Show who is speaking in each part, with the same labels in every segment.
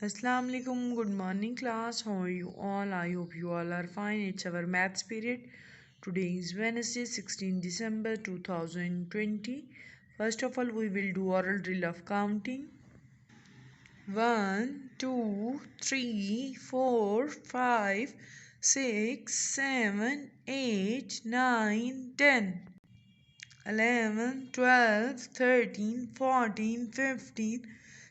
Speaker 1: Assalamu alaikum. Good morning, class. How are you all? I hope you all are fine. It's our maths period. Today is Wednesday, 16 December 2020. First of all, we will do oral drill of counting. 1, 2, 3, 4, 5, 6, 7, 8, 9, 10. 11, 12, 13, 14, 15,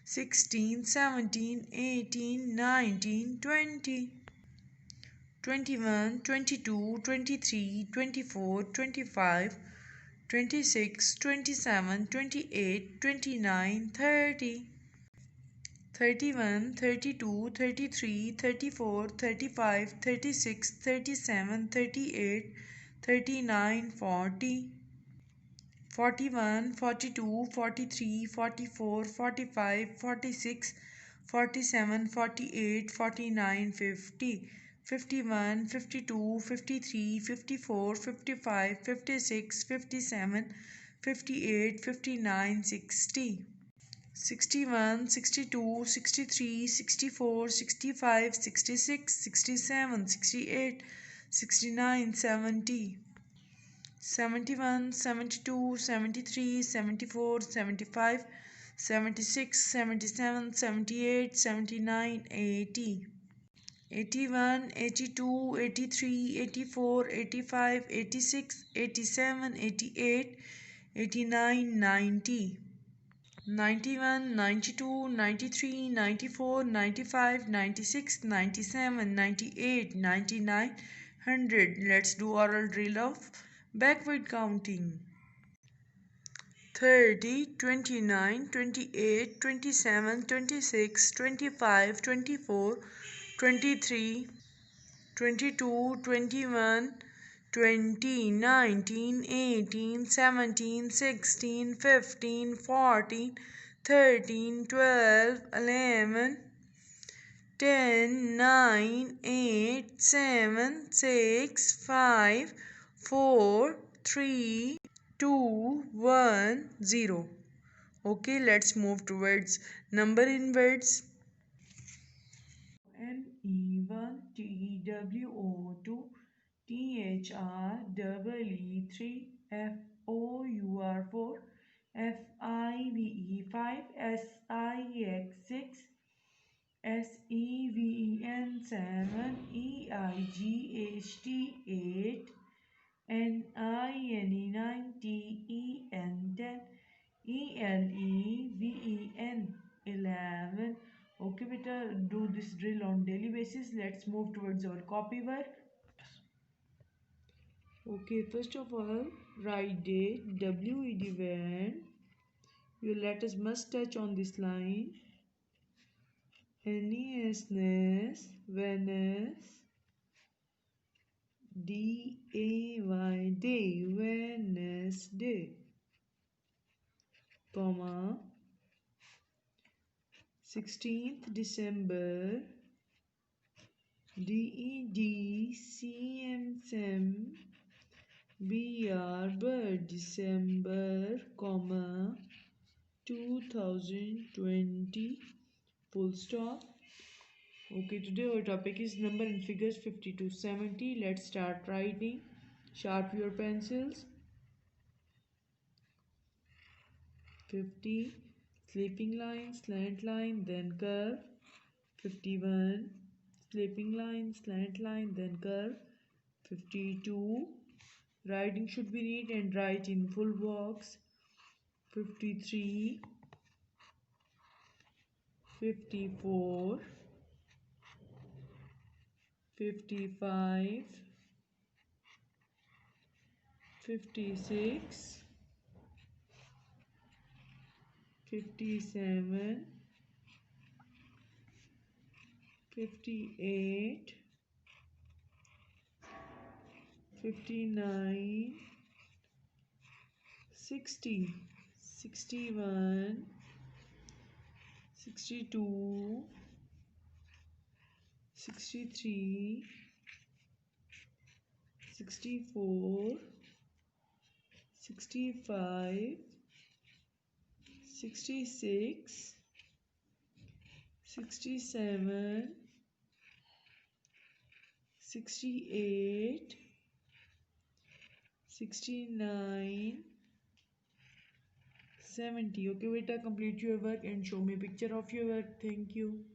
Speaker 1: 16, 17, 18, 19, 20, 21, 22, 23, 24, 25, 26, 27, 28, 29, 30, 31, 32, 33, 34, 35, 36, 37, 38, 39, 40. 41, 42, 43, 44, 45, 46, 47, 48, 49, 50, 51, 52, 53, 54, 55, 56, 57, 58, 59, 60, 61, 62, 63, 64, 65, 66, 67, 68, 69, 70. 71, 72, 73, 74, 75, 76, 77, 78, 79, 80, 81, 82, 83, 84, 85, 86, 87, 88, 89, 90, 91, 92, 93, 94, 95, 96, 97, 98, 99, 100. Let's do oral drill of backward counting. 30, 29, 28, 27, 26, 25, 24, 23, 22, 21, 20, 19, 18, 17, 16, 15, 14, 13, 12, 11, 10, 9, 8, 7, 6, 5, 4, 3, 2, 1, 0. Okay, let's move towards number in words. NE1TWO2 THREE3 FOUR4 FIVE5 SIX6 SEVEN7 EIGHT8 NINE9 TEN10 ELEVEN 11. Okay, beta, do this drill on daily basis. Let's move towards our copy work. Okay, first of all, write date WED when. Your letters must touch on this line. NESNES Wednesday. DAY day Wednesday, comma 16th December DEDCM bird December, comma 2020 full stop. Okay, today our topic is number and figures 50 to 70. Let's start writing. Sharp your pencils. 50, sleeping line, slant line, then curve. 51, sleeping line, slant line, then curve. 52, writing should be neat and write in full box. 53, 54, 55, 56, 57, 58, 59, 60, 61, 62, 63, 64, 65, 66, 67, 68, 69, 70. Okay, beta, complete your work and show me a picture of your work. Thank you.